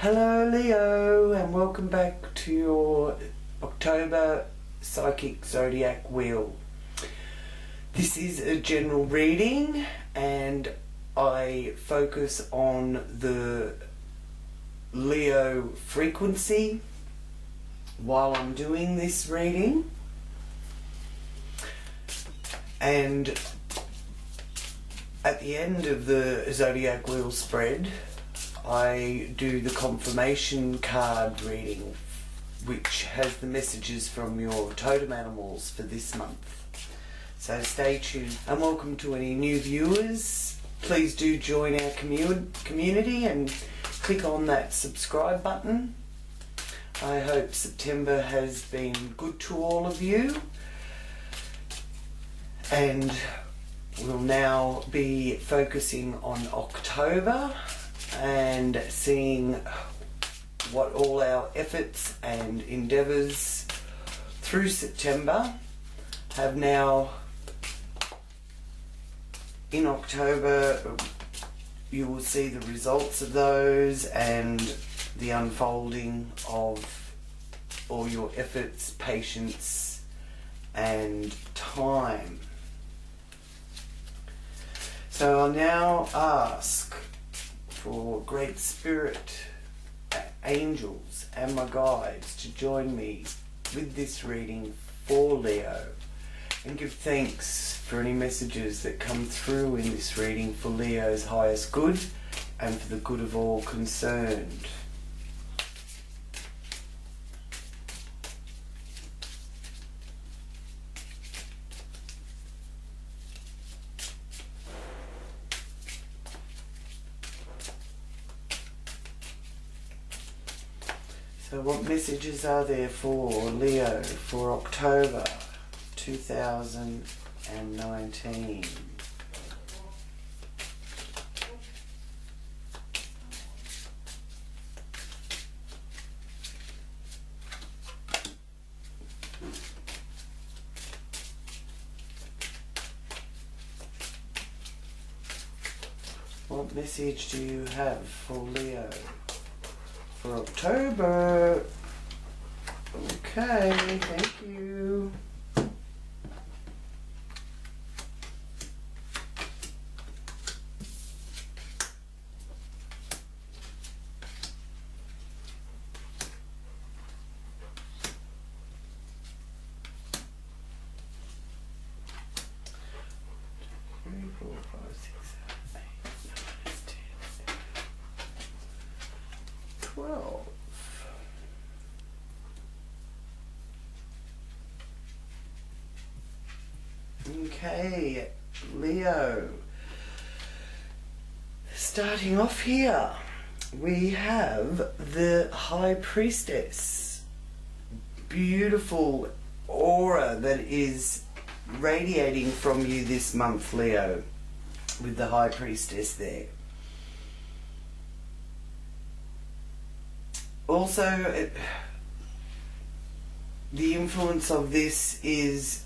Hello Leo, and welcome back to your October Psychic Zodiac Wheel. This is a general reading and I focus on the Leo frequency while I'm doing this reading. And at the end of the Zodiac Wheel spread, I do the confirmation card reading, which has the messages from your totem animals for this month. So stay tuned, and welcome to any new viewers. Please do join our community and click on that subscribe button. I hope September has been good to all of you, and we'll now be focusing on October and seeing what all our efforts and endeavours through September have now. In October you will see the results of those and the unfolding of all your efforts, patience and time. So I'll now ask for Great Spirit, angels and my guides to join me with this reading for Leo, and give thanks for any messages that come through in this reading for Leo's highest good and for the good of all concerned. So what messages are there for Leo for October 2019? What message do you have for Leo for October? Okay, thank you. Okay, Leo. Starting off here, we have the High Priestess. Beautiful aura that is radiating from you this month, Leo, with the High Priestess there. Also, the influence of this is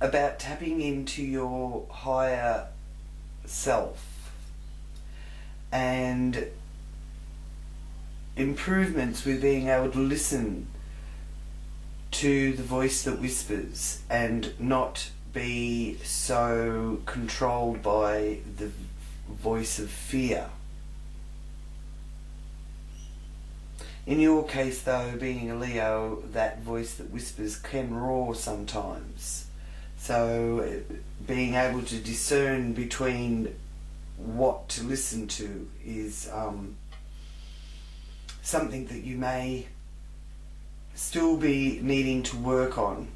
about tapping into your higher self and improvements with being able to listen to the voice that whispers and not be so controlled by the voice of fear. In your case though, being a Leo, that voice that whispers can roar sometimes. So being able to discern between what to listen to is something that you may still be needing to work on.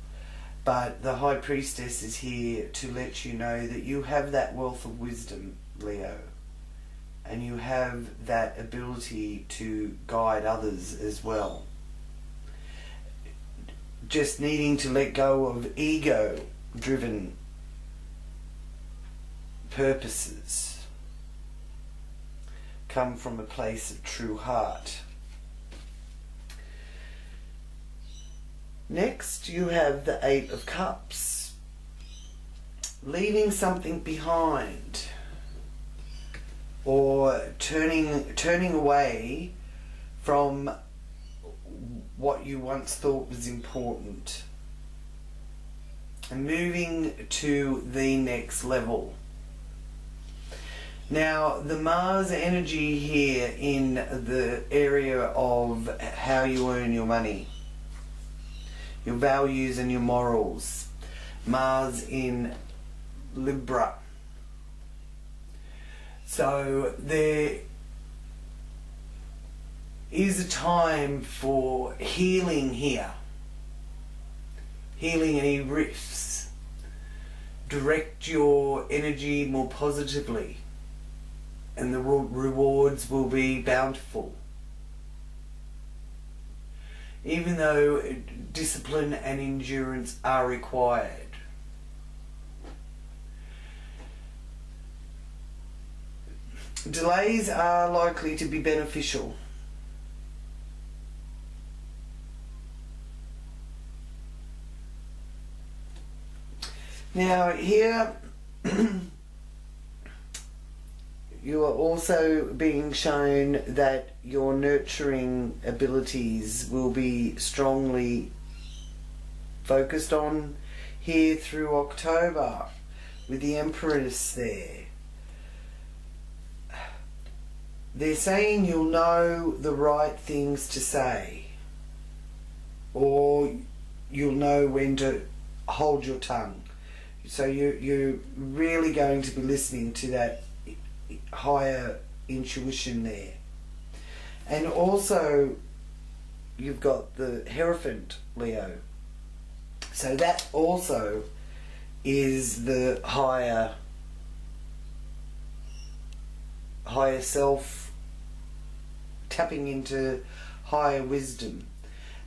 But the High Priestess is here to let you know that you have that wealth of wisdom, Leo, and you have that ability to guide others as well. Just needing to let go of ego-driven purposes. Come from a place of true heart. Next, you have the Eight of Cups. Leaving something behind. or turning away from what you once thought was important and moving to the next level. Now, the Mars energy here in the area of how you earn your money, your values and your morals. Mars in Libra. So there is a time for healing here. Healing any rifts. Direct your energy more positively, and the rewards will be bountiful. Even though discipline and endurance are required. Delays are likely to be beneficial. Now here you are also being shown that your nurturing abilities will be strongly focused on here through October with the Empress there. They're saying you'll know the right things to say, or you'll know when to hold your tongue. So you're really going to be listening to that higher intuition there. And also you've got the Hierophant, Leo. So that also is the higher self, tapping into higher wisdom.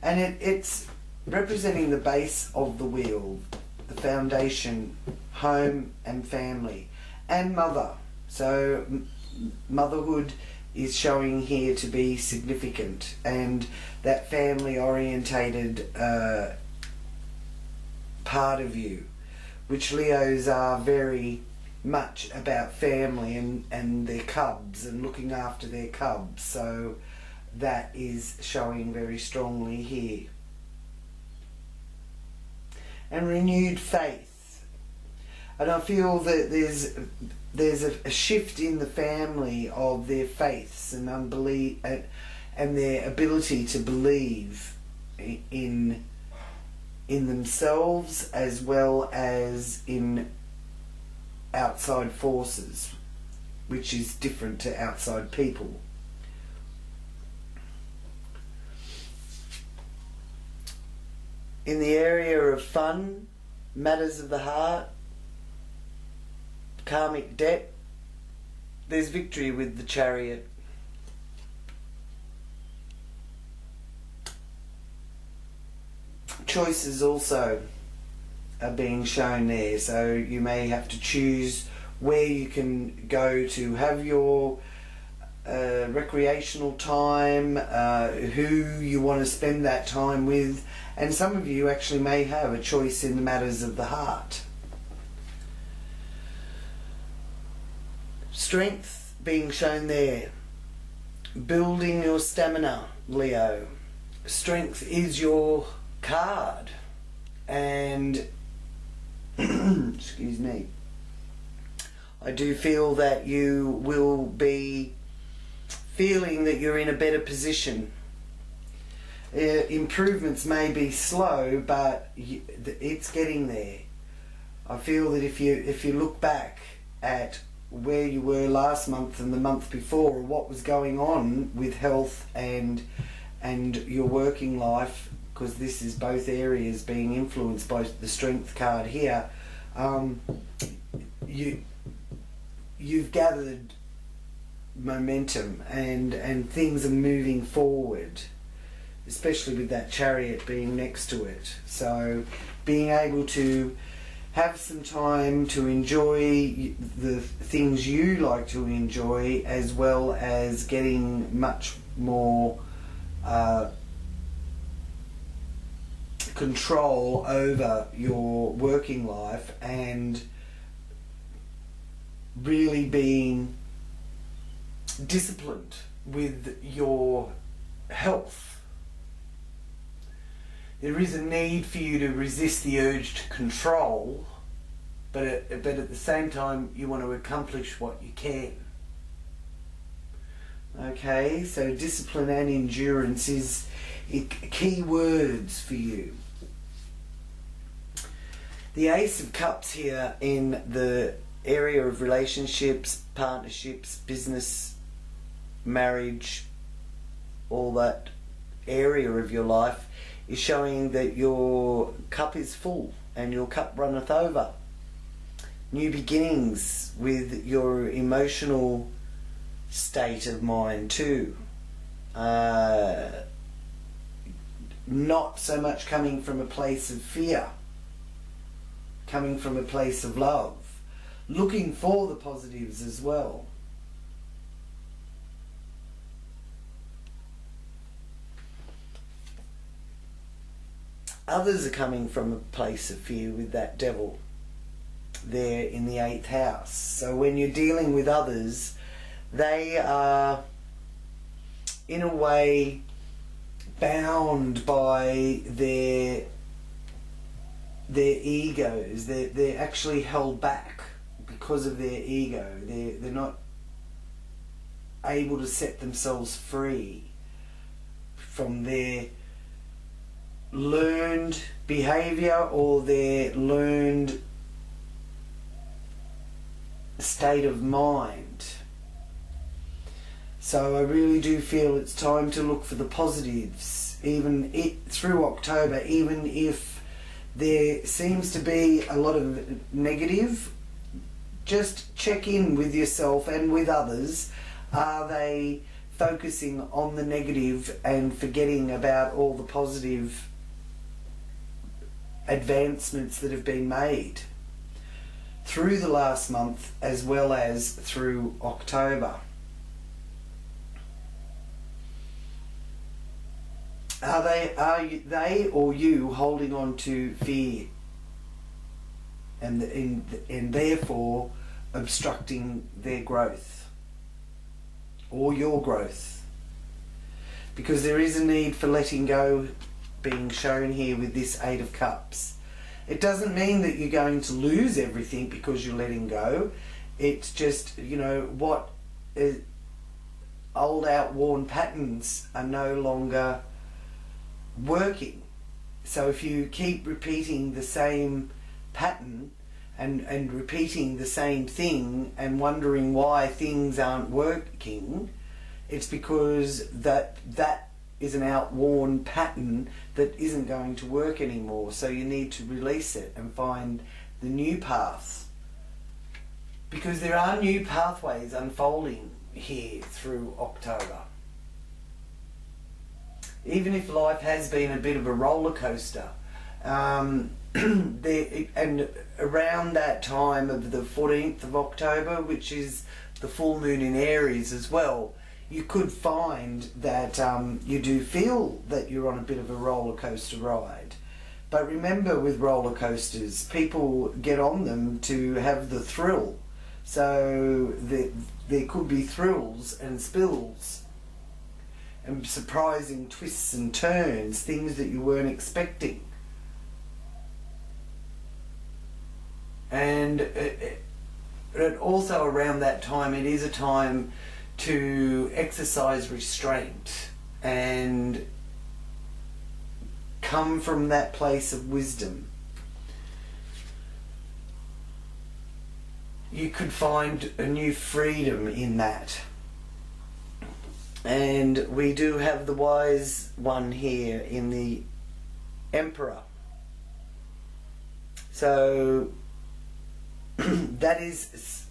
And it's representing the base of the wheel, the foundation, home and family, and mother. So motherhood is showing here to be significant, and that family orientated part of you, which Leos are very much about family and their cubs and looking after their cubs. So that is showing very strongly here. And renewed faith. And I feel that there's a shift in the family of their faiths and unbelief and their ability to believe in themselves as well as in outside forces, which is different to outside people. In the area of fun, matters of the heart, karmic debt, there's victory with the Chariot. Choices also are being shown there, so you may have to choose where you can go to have your recreational time, who you want to spend that time with, and some of you actually may have a choice in the matters of the heart. Strength being shown there. Building your stamina, Leo. Strength is your card, and excuse me, I do feel that you will be feeling that you're in a better position. Improvements may be slow, but it's getting there. I feel that if you look back at where you were last month and the month before, or what was going on with health and your working life, because this is both areas being influenced by the Strength card here, you've gathered momentum and things are moving forward, especially with that Chariot being next to it. So being able to have some time to enjoy the things you like to enjoy, as well as getting much more control over your working life, and really being disciplined with your health. There is a need for you to resist the urge to control, but at the same time you want to accomplish what you can. Okay, so discipline and endurance is key words for you. The Ace of Cups here in the area of relationships, partnerships, business, marriage, all that area of your life is showing that your cup is full and your cup runneth over. New beginnings with your emotional state of mind too. Not so much coming from a place of fear, coming from a place of love, looking for the positives as well. Others are coming from a place of fear with that devil there in the 8th house. So when you're dealing with others, they are in a way bound by their egos. They're actually held back because of their ego. They're not able to set themselves free from their learned behavior or their learned state of mind. So I really do feel it's time to look for the positives, even through October, even if there seems to be a lot of negative. Just check in with yourself and with others. Are they focusing on the negative and forgetting about all the positive advancements that have been made through the last month as well as through October? Are they or you holding on to fear and therefore obstructing their growth or your growth? Because there is a need for letting go being shown here with this 8 of Cups. It doesn't mean that you're going to lose everything because you're letting go. It's just, you know, what old outworn patterns are no longer working. So if you keep repeating the same pattern and repeating the same thing and wondering why things aren't working, it's because that is an outworn pattern that isn't going to work anymore. So you need to release it and find the new path, because there are new pathways unfolding here through October. Even if life has been a bit of a roller coaster, and around that time of the 14th of October, which is the full moon in Aries as well, you could find that you do feel that you're on a bit of a roller coaster ride. But remember, with roller coasters, people get on them to have the thrill. So there could be thrills and spills and surprising twists and turns, things that you weren't expecting. And also around that time, it is a time to exercise restraint and come from that place of wisdom. You could find a new freedom in that. And we do have the wise one here in the Emperor. So that is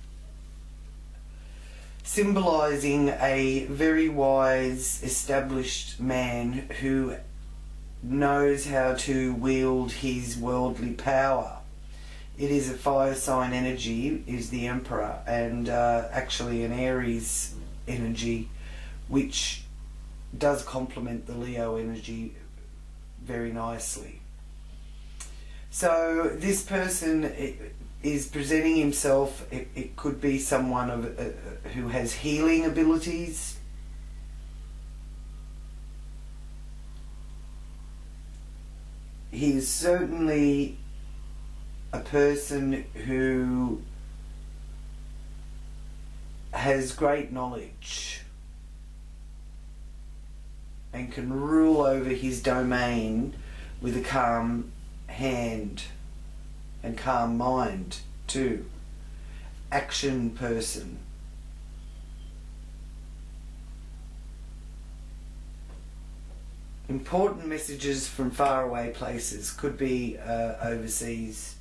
symbolizing a very wise, established man who knows how to wield his worldly power. It is a fire sign energy, is the Emperor, and actually an Aries energy, which does complement the Leo energy very nicely. So this person is presenting himself. It could be someone who has healing abilities. He is certainly a person who has great knowledge and can rule over his domain with a calm hand and calm mind too. Action person. Important messages from faraway places, could be overseas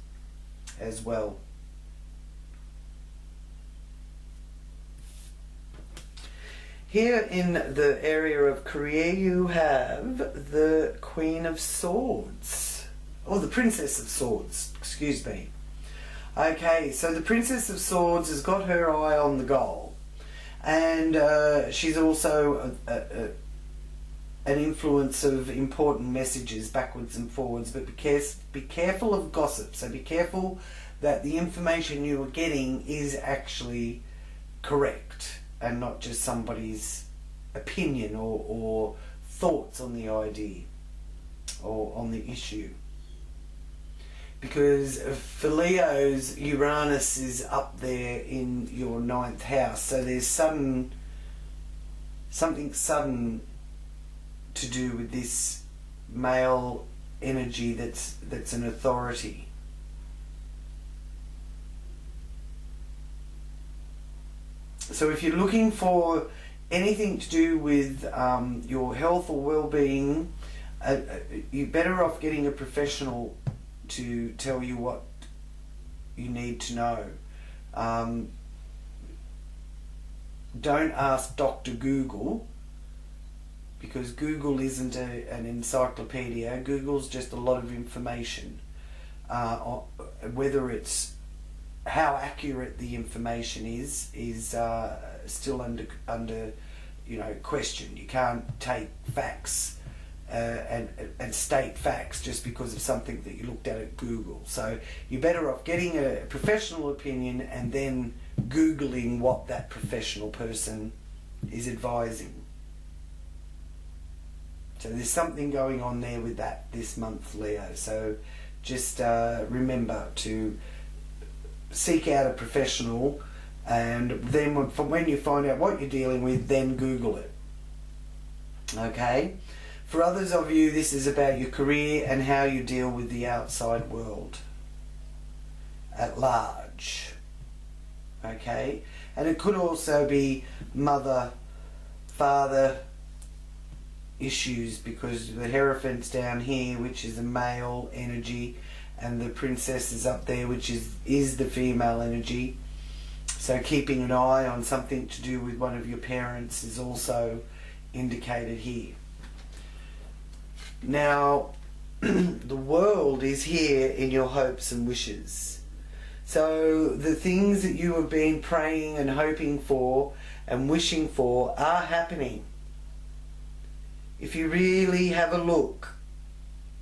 as well. Here in the area of career you have the Queen of Swords, or the Princess of Swords, excuse me. Okay, so the Princess of Swords has got her eye on the goal, and she's also an influence of important messages backwards and forwards, but be careful of gossip. So be careful that the information you are getting is actually correct and not just somebody's opinion or thoughts on the idea or on the issue. Because for Leos, Uranus is up there in your 9th house, so there's something sudden to do with this male energy that's an authority. So if you're looking for anything to do with your health or well-being, you're better off getting a professional to tell you what you need to know. Don't ask Dr. Google, because Google isn't an encyclopedia. Google's just a lot of information. Whether it's how accurate the information is still under question. You can't take facts and state facts just because of something that you looked at Google. So you're better off getting a professional opinion and then Googling what that professional person is advising. So there's something going on there with that this month, Leo. So just remember to seek out a professional, and then when you find out what you're dealing with, then Google it. Okay? For others of you, this is about your career and how you deal with the outside world at large. Okay? And it could also be mother, father issues, because the Hierophant's down here, which is a male energy, and the Princess is up there, which is the female energy. So keeping an eye on something to do with one of your parents is also indicated here. Now, the world is here in your hopes and wishes. So the things that you have been praying and hoping for and wishing for are happening. If you really have a look,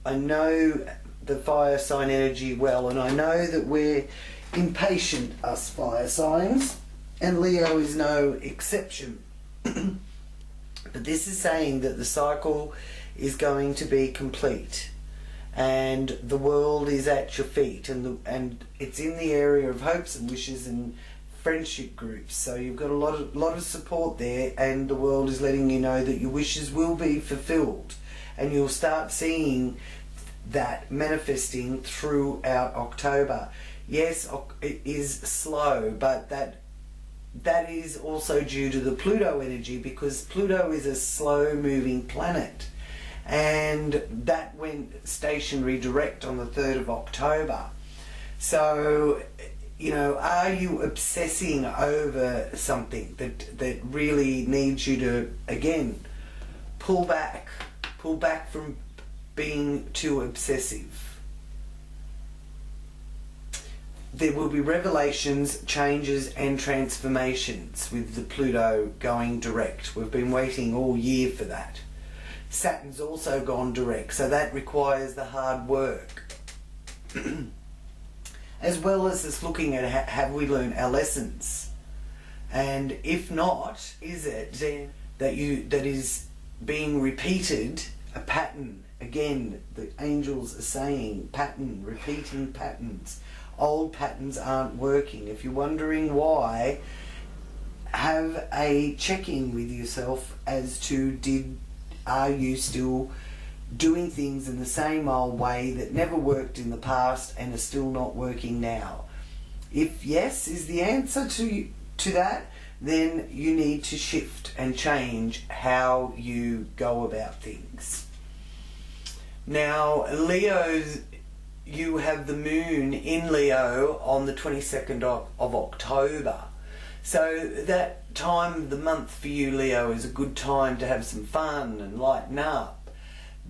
I know the fire sign energy well, and I know that we're impatient, us fire signs, and Leo is no exception. But this is saying that the cycle is going to be complete and the world is at your feet, and it's in the area of hopes and wishes and friendship groups. So you've got a lot of support there, and the world is letting you know that your wishes will be fulfilled, and you'll start seeing that manifesting throughout October. Yes, it is slow, but that is also due to the Pluto energy, because Pluto is a slow moving planet, and that went stationary direct on the 3rd of October. So, are you obsessing over something that really needs you to, again, pull back from being too obsessive? There will be revelations, changes and transformations with the Pluto going direct. We've been waiting all year for that. Saturn's also gone direct, so that requires the hard work. as well as us looking at have we learned our lessons. And if not, is it then that is being repeated, a pattern? Again, the angels are saying pattern, repeating patterns. Old patterns aren't working. If you're wondering why, have a check-in with yourself as to are you still doing things in the same old way that never worked in the past and are still not working now? If yes is the answer to that, then you need to shift and change how you go about things. Now, Leo's, you have the moon in Leo on the 22nd of October. So that time of the month for you, Leo, is a good time to have some fun and lighten up.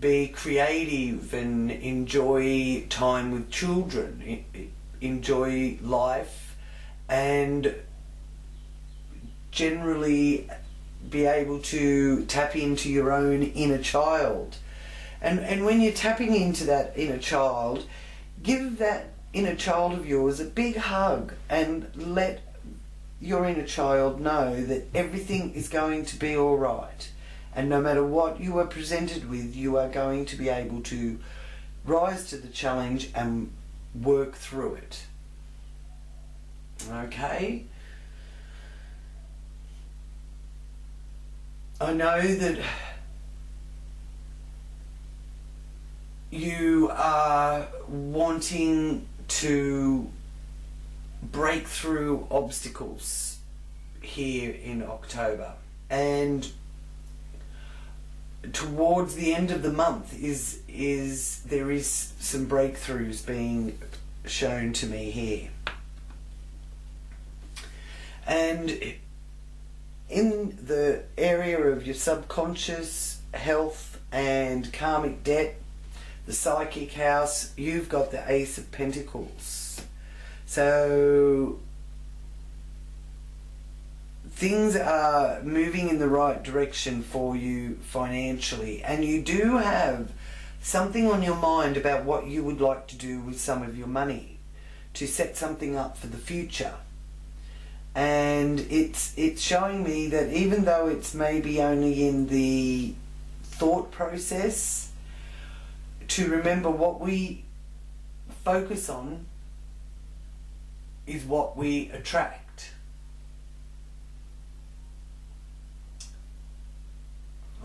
Be creative and enjoy time with children. Enjoy life and generally be able to tap into your own inner child. And when you're tapping into that inner child, give that inner child of yours a big hug and let your inner child know that everything is going to be all right. And no matter what you are presented with, you are going to be able to rise to the challenge and work through it. Okay? I know that you are wanting to break through obstacles here in October, and towards the end of the month there is some breakthroughs being shown to me here. And in the area of your subconscious, health and karmic debt, the psychic house, you've got the Ace of Pentacles. So things are moving in the right direction for you financially, and you do have something on your mind about what you would like to do with some of your money to set something up for the future. And it's showing me that even though it's maybe only in the thought process, to remember what we focus on is what we attract.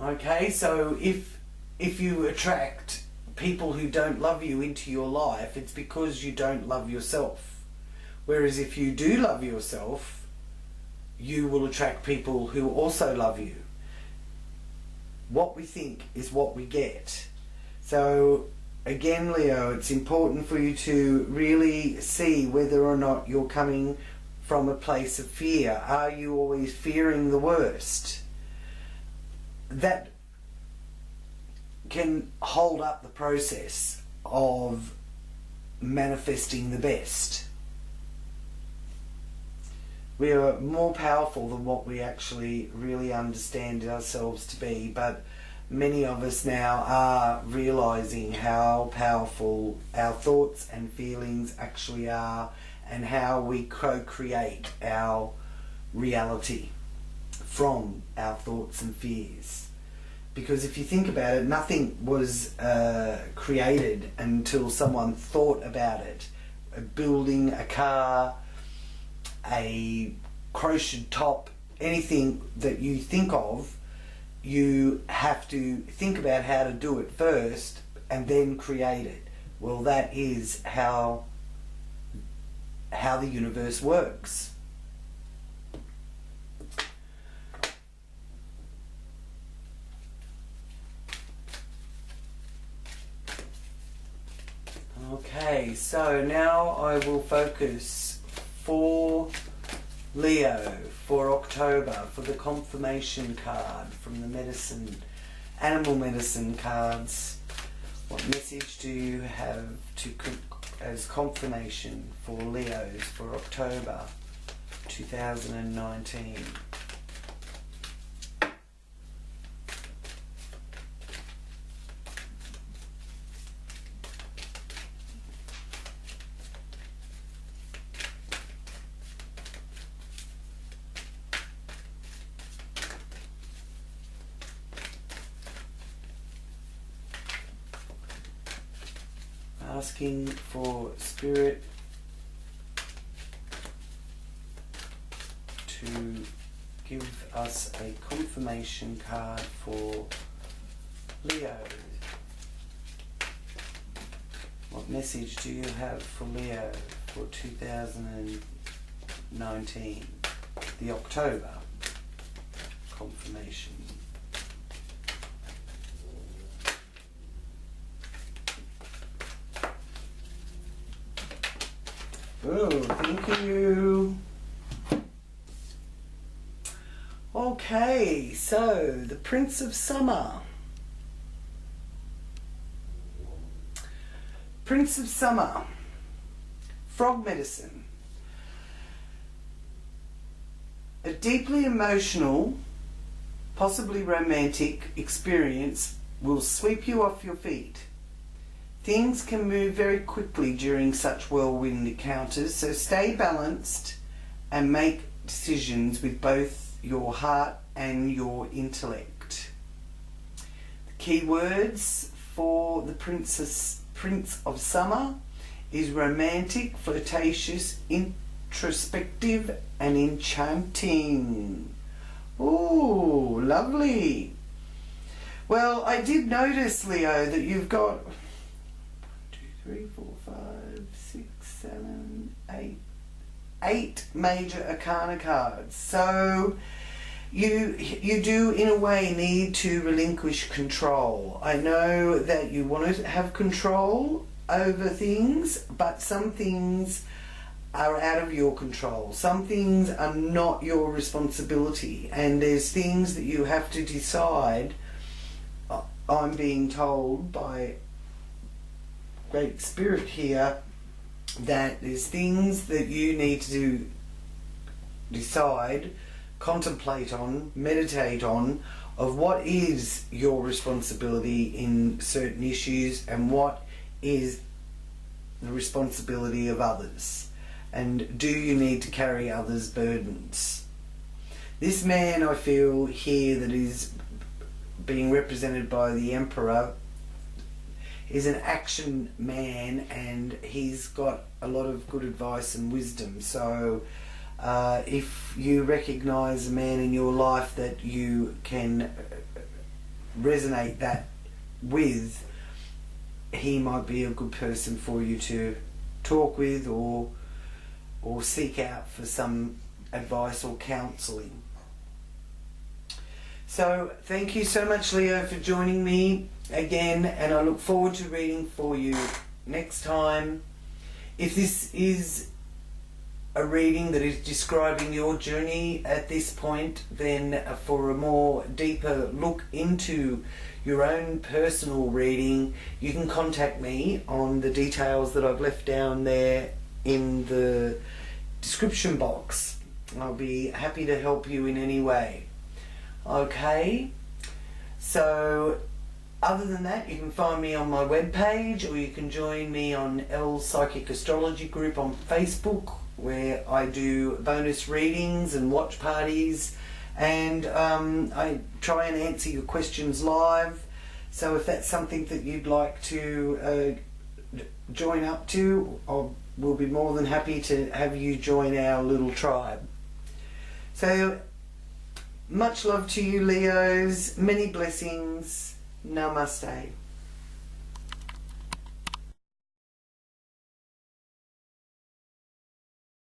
Okay, so if you attract people who don't love you into your life, it's because you don't love yourself. Whereas if you do love yourself, you will attract people who also love you. What we think is what we get. So again, Leo, it's important for you to really see whether or not you're coming from a place of fear. Are you always fearing the worst? That can hold up the process of manifesting the best. We are more powerful than what we actually really understand ourselves to be, but many of us now are realizing how powerful our thoughts and feelings actually are, and how we co-create our reality from our thoughts and fears. Because if you think about it, nothing was created until someone thought about it. A building, a car, a crocheted top, anything that you think of, you have to think about how to do it first and then create it. Well, that is how the universe works. Okay, so now I will focus for Leo for October, for the confirmation card from the animal medicine cards. What message do you have as confirmation for Leos for October 2019? asking for Spirit to give us a confirmation card for Leo. What message do you have for Leo for 2019? The October confirmation. Oh, thank you. Okay, so the Prince of Summer. Prince of Summer. Frog medicine. A deeply emotional, possibly romantic experience will sweep you off your feet. Things can move very quickly during such whirlwind encounters, so stay balanced and make decisions with both your heart and your intellect. The key words for the Prince of Summer is romantic, flirtatious, introspective and enchanting. Ooh, lovely. Well, I did notice, Leo, that you've got 3, 4, 5, 6, 7, 8 major arcana cards. So you do in a way need to relinquish control. I know that you want to have control over things, but some things are out of your control. Some things are not your responsibility, and there's things that you have to decide. I'm being told by Great Spirit here that there's things that you need to decide, contemplate on, meditate on, of what is your responsibility in certain issues and what is the responsibility of others, and do you need to carry others' burdens. This man, I feel here, that is being represented by the Emperor, is an action man, and he's got a lot of good advice and wisdom. So if you recognize a man in your life that you can resonate that with, he might be a good person for you to talk with or seek out for some advice or counselling. So thank you so much, Leo, for joining me again, and I look forward to reading for you next time. If this is a reading that is describing your journey at this point, then for a more deeper look into your own personal reading, you can contact me on the details that I've left down there in the description box. I'll be happy to help you in any way. Okay, so other than that, you can find me on my webpage, or you can join me on L's Psychic Astrology group on Facebook, where I do bonus readings and watch parties, and I try and answer your questions live. So if that's something that you'd like to join up to, we'll be more than happy to have you join our little tribe. So much love to you, Leos. Many blessings. Namaste.